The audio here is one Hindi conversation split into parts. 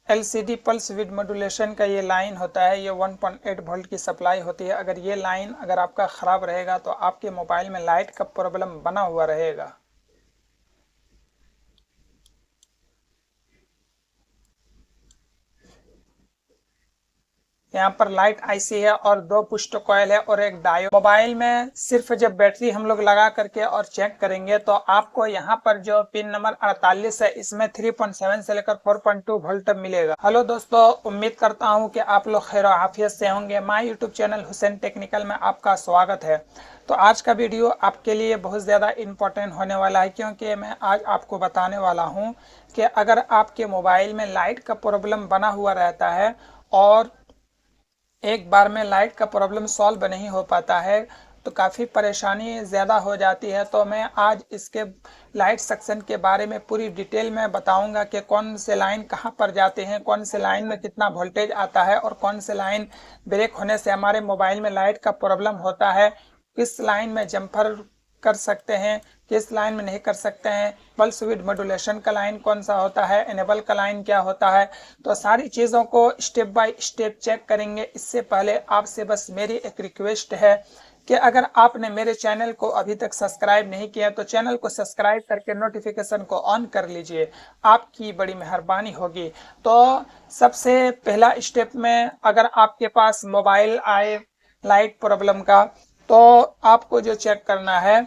एलसीडी पल्स विद मॉड्यूलेशन का ये लाइन होता है, ये 1.8 वोल्ट की सप्लाई होती है। अगर ये लाइन अगर आपका ख़राब रहेगा तो आपके मोबाइल में लाइट का प्रॉब्लम बना हुआ रहेगा। यहाँ पर लाइट आईसी है और 2 पुश टू कॉइल है और एक डायोड। मोबाइल में सिर्फ जब बैटरी हम लोग लगा करके और चेक करेंगे तो आपको यहाँ पर जो पिन नंबर 48 है इसमें 3.7 से लेकर 4.2 वोल्ट मिलेगा। हेलो दोस्तों, उम्मीद करता हूँ कि आप लोग खैर आफियत से होंगे। My YouTube channel Hussain technical में आपका स्वागत है। तो आज का वीडियो आपके लिए बहुत ज़्यादा इम्पोर्टेंट होने वाला है, क्योंकि मैं आज आपको बताने वाला हूँ कि अगर आपके मोबाइल में लाइट का प्रॉब्लम बना हुआ रहता है और एक बार में लाइट का प्रॉब्लम सॉल्व नहीं हो पाता है तो काफ़ी परेशानी ज़्यादा हो जाती है। तो मैं आज इसके लाइट सेक्शन के बारे में पूरी डिटेल में बताऊंगा कि कौन से लाइन कहां पर जाते हैं, कौन से लाइन में कितना वोल्टेज आता है और कौन से लाइन ब्रेक होने से हमारे मोबाइल में लाइट का प्रॉब्लम होता है, किस लाइन में जम्पर कर सकते हैं, किस लाइन में नहीं कर सकते हैं, पल्स विद मॉड्यूलेशन का लाइन कौन सा होता है, एनेबल का लाइन क्या होता है। तो सारी चीज़ों को स्टेप बाय स्टेप चेक करेंगे। इससे पहले आपसे बस मेरी एक रिक्वेस्ट है कि अगर आपने मेरे चैनल को अभी तक सब्सक्राइब नहीं किया तो चैनल को सब्सक्राइब करके नोटिफिकेशन को ऑन कर लीजिए, आपकी बड़ी मेहरबानी होगी। तो सबसे पहला स्टेप में अगर आपके पास मोबाइल आए लाइट प्रॉब्लम का, तो आपको जो चेक करना है,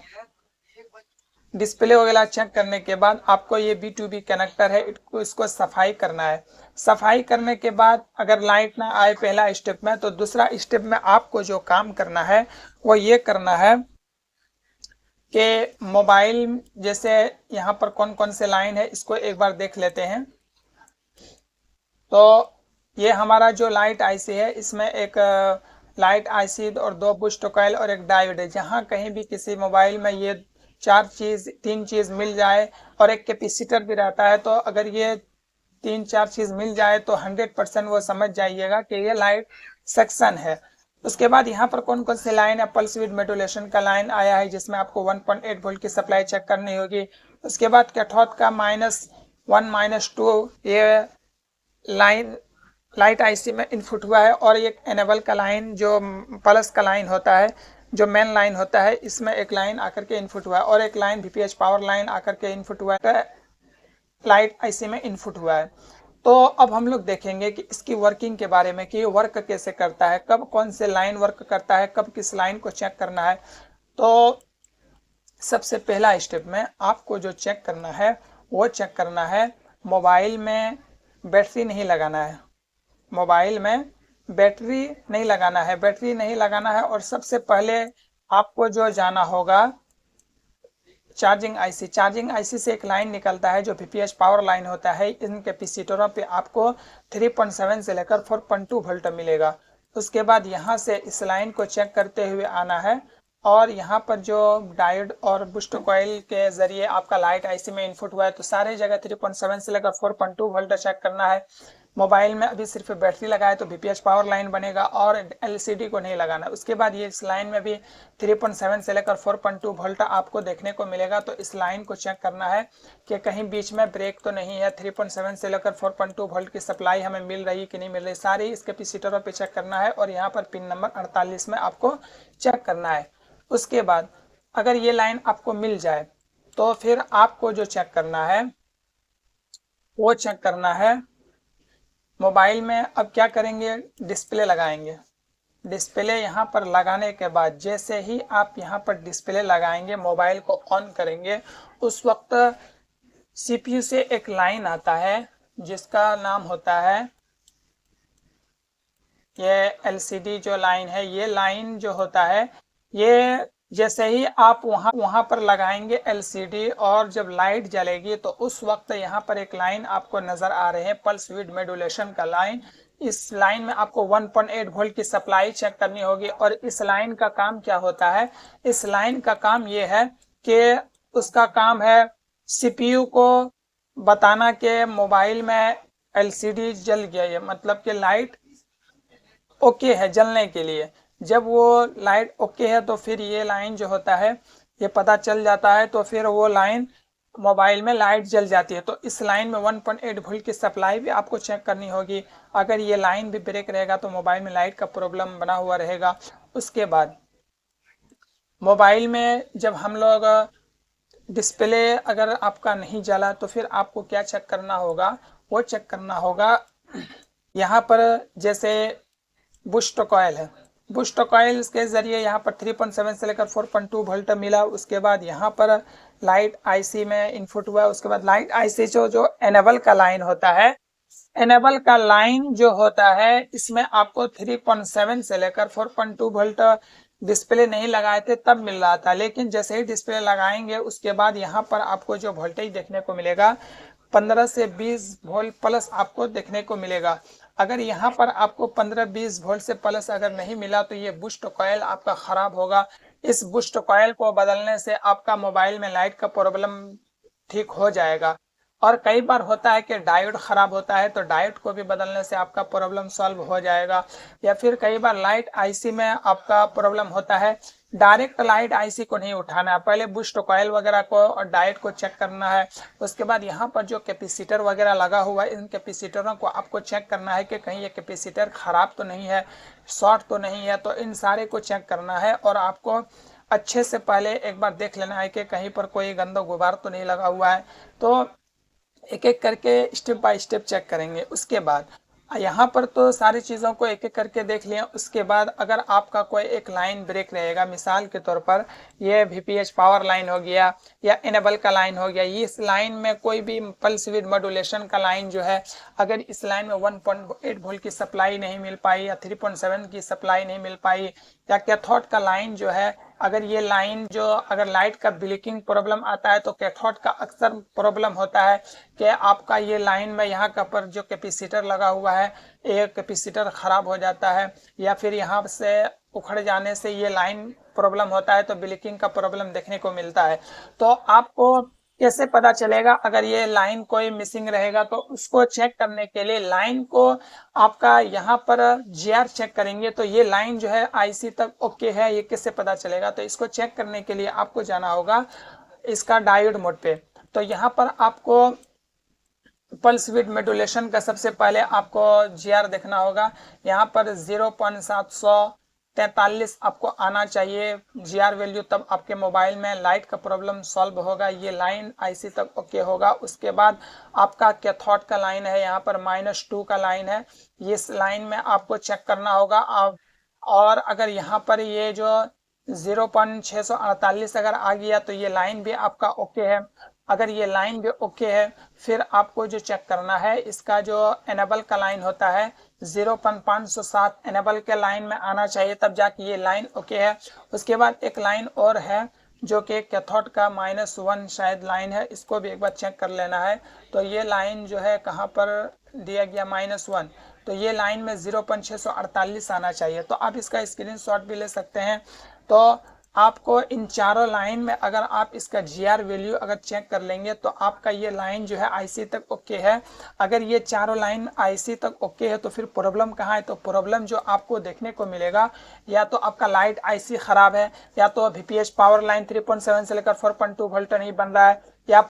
डिस्प्ले वगैरह चेक करने के बाद आपको ये B2B कनेक्टर है इसको सफाई करना है। सफाई करने के बाद अगर लाइट ना आए पहला स्टेप में, तो दूसरा स्टेप में आपको जो काम करना है वो ये करना है कि मोबाइल जैसे यहाँ पर कौन कौन से लाइन है इसको एक बार देख लेते हैं। तो ये हमारा जो लाइट आईसी है इसमें एक लाइट आईसी और 2 बूस्ट कॉइल और एक डायोड है। जहाँ कहीं भी किसी मोबाइल में ये तीन चीज मिल जाए और एक कैपेसिटर भी रहता है, तो अगर ये 3-4 चीज मिल जाए तो 100% वो समझ जाइएगा कि ये लाइट सेक्शन है। उसके बाद यहाँ पर कौन कौन से लाइन है, पल्स विद मॉड्यूलेशन का लाइन आया है जिसमें आपको 1.8 वोल्ट की सप्लाई चेक करनी होगी। उसके बाद कैथोड का -1 -2 ये लाइन लाइट आईसी में इनपुट हुआ है और एक एनेबल का लाइन जो प्लस का लाइन होता है, जो मेन लाइन होता है, इसमें एक लाइन आकर के इनपुट हुआ है और एक लाइन VPH पावर लाइन आकर के इनपुट हुआ है, लाइट आईसी में इनपुट हुआ है। तो अब हम लोग देखेंगे कि इसकी वर्किंग के बारे में कि ये वर्क कैसे करता है, कब कौन से लाइन वर्क करता है, कब किस लाइन को चेक करना है। तो सबसे पहला स्टेप में आपको जो चेक करना है वो चेक करना है, मोबाइल में बैटरी नहीं लगाना है। मोबाइल में बैटरी नहीं लगाना है, बैटरी नहीं लगाना है। और सबसे पहले आपको जो जाना होगा चार्जिंग आईसी से एक लाइन निकलता है जो VPH पावर लाइन होता है। इन कैपेसिटरों पे आपको 3.7 से लेकर 4.2 वोल्ट मिलेगा। उसके बाद यहाँ से इस लाइन को चेक करते हुए आना है और यहाँ पर जो डायोड और बूस्ट कॉइल के जरिए आपका लाइट आईसी में इनपुट हुआ है, तो सारे जगह 3.7 से लेकर 4.2 वोल्ट चेक करना है। मोबाइल में अभी सिर्फ बैटरी लगाए तो VPH पावर लाइन बनेगा और LCD को नहीं लगाना। उसके बाद ये इस लाइन में भी 3.7 से लेकर 4.2 वोल्ट आपको देखने को मिलेगा। तो इस लाइन को चेक करना है कि कहीं बीच में ब्रेक तो नहीं है, 3.7 से लेकर 4.2 वोल्ट की सप्लाई हमें मिल रही कि नहीं मिल रही, सारी इस कैपेसिटरों पे चेक करना है और यहाँ पर पिन नंबर 48 में आपको चेक करना है। उसके बाद अगर ये लाइन आपको मिल जाए तो फिर आपको जो चेक करना है वो चेक करना है मोबाइल में। अब क्या करेंगे, डिस्प्ले लगाएंगे। डिस्प्ले यहाँ पर लगाने के बाद जैसे ही आप यहाँ पर डिस्प्ले लगाएंगे, मोबाइल को ऑन करेंगे, उस वक्त CPU से एक लाइन आता है जिसका नाम होता है, ये LCD जो लाइन है, ये लाइन जो होता है, ये जैसे ही आप वहां पर लगाएंगे LCD और जब लाइट जलेगी तो उस वक्त यहाँ पर एक लाइन आपको नजर आ रहे हैं, पल्स विद मॉड्यूलेशन का लाइन। इस लाइन में आपको 1.8 वोल्ट की सप्लाई चेक करनी होगी। और इस लाइन का काम क्या होता है, इस लाइन का काम ये है कि उसका काम है CPU को बताना कि मोबाइल में LCD जल गया है, मतलब कि लाइट ओके है जलने के लिए। जब वो लाइट ओके है तो फिर ये लाइन जो होता है ये पता चल जाता है, तो फिर वो लाइन मोबाइल में लाइट जल जाती है। तो इस लाइन में 1.8 वोल्ट की सप्लाई भी आपको चेक करनी होगी। अगर ये लाइन भी ब्रेक रहेगा तो मोबाइल में लाइट का प्रॉब्लम बना हुआ रहेगा। उसके बाद मोबाइल में जब हम लोग डिस्प्ले अगर आपका नहीं जला तो फिर आपको क्या चेक करना होगा, वो चेक करना होगा यहाँ पर जैसे बूस्ट कॉइल है, बूस्ट कॉइल के जरिए यहाँ पर 3.7 से लेकर 4.2 वोल्ट मिला। उसके बाद यहाँ पर लाइट आईसी में इनपुट हुआ। उसके बाद लाइट आईसी जो एनेबल का लाइन होता है, एनेबल का लाइन जो होता है इसमें आपको 3.7 से लेकर 4.2 वोल्ट डिस्प्ले नहीं लगाए थे तब मिल रहा था, लेकिन जैसे ही डिस्प्ले लगाएंगे उसके बाद यहाँ पर आपको जो वोल्टेज देखने को मिलेगा 15 से 20 वोल्ट प्लस आपको देखने को मिलेगा। अगर यहाँ पर आपको 15-20 वोल्ट से प्लस अगर नहीं मिला तो ये बूस्ट कॉइल आपका खराब होगा। इस बूस्ट कॉइल को बदलने से आपका मोबाइल में लाइट का प्रॉब्लम ठीक हो जाएगा। और कई बार होता है कि डायोड खराब होता है तो डायोड को भी बदलने से आपका प्रॉब्लम सॉल्व हो जाएगा। या फिर कई बार लाइट आईसी में आपका प्रॉब्लम होता है, डायरेक्ट लाइट आईसी को नहीं उठाना है, पहले बूस्ट कॉइल वगैरह को और डायोड को चेक करना है। उसके बाद यहाँ पर जो कैपेसिटर वगैरह लगा हुआ है इन कैपेसिटरों को आपको चेक करना है कि कहीं ये कैपेसिटर खराब तो नहीं है, शॉर्ट तो नहीं है। तो इन सारे को चेक करना है और आपको अच्छे से पहले एक बार देख लेना है कि कहीं पर कोई गंदा गुबार तो नहीं लगा हुआ है। तो एक एक करके स्टेप बाय स्टेप चेक करेंगे। उसके बाद यहाँ पर तो सारी चीज़ों को एक एक करके देख लिया। उसके बाद अगर आपका कोई एक लाइन ब्रेक रहेगा, मिसाल के तौर पर ये VPH पावर लाइन हो गया या इनेबल का लाइन हो गया, इस लाइन में कोई भी पल्स विद मॉड्यूलेशन का लाइन जो है, अगर इस लाइन में 1.8 वोल्ट की सप्लाई नहीं मिल पाई या 3.7 की सप्लाई नहीं मिल पाई या कैथोड का लाइन जो है, अगर ये लाइन जो अगर लाइट का ब्लिंकिंग प्रॉब्लम आता है तो कैथोड का अक्सर प्रॉब्लम होता है कि आपका ये लाइन में यहाँ का पर जो कैपेसिटर लगा हुआ है एक कैपेसिटर खराब हो जाता है या फिर यहाँ से उखड़ जाने से ये लाइन प्रॉब्लम होता है तो ब्लिंकिंग का प्रॉब्लम देखने को मिलता है। तो आपको कैसे पता चलेगा अगर ये लाइन कोई मिसिंग रहेगा, तो उसको चेक करने के लिए लाइन को आपका यहाँ पर GR चेक करेंगे तो ये लाइन जो है आईसी तक ओके है, ये कैसे पता चलेगा। तो इसको चेक करने के लिए आपको जाना होगा इसका डायोड मोड पे। तो यहाँ पर आपको पल्स विद मॉड्यूलेशन का सबसे पहले आपको GR देखना होगा। यहाँ पर 0.743 आपको आना चाहिए GR वैल्यू, तब आपके मोबाइल में लाइट का प्रॉब्लम सॉल्व होगा। ये लाइन आईसी तक ओके होगा। उसके बाद आपका कैथोड का लाइन है, यहाँ पर -2 का लाइन है, इस लाइन में आपको चेक करना होगा। और अगर यहाँ पर ये जो 0.648 अगर आ गया तो ये लाइन भी आपका ओके है। अगर ये लाइन भी ओके है फिर आपको जो चेक करना है इसका जो एनेबल का लाइन होता है 0.507 एनेबल के लाइन में आना चाहिए, तब जाके ये लाइन ओके है। उसके बाद एक लाइन और है जो कि कैथोड का -1 शायद लाइन है, इसको भी एक बार चेक कर लेना है। तो ये लाइन जो है कहाँ पर दिया गया -1, तो ये लाइन में 0.648 आना चाहिए। तो आप इसका स्क्रीनशॉट भी ले सकते हैं। तो आपको इन चारों लाइन में अगर आप इसका GR वैल्यू अगर चेक कर लेंगे तो आपका ये लाइन जो है आईसी तक ओके है। अगर ये चारों लाइन आईसी तक ओके है तो फिर प्रॉब्लम कहाँ है, तो प्रॉब्लम जो आपको देखने को मिलेगा या तो आपका लाइट आईसी खराब है या तो VPH पावर लाइन 3.7 से लेकर 4.2 वोल्ट नहीं बन रहा है या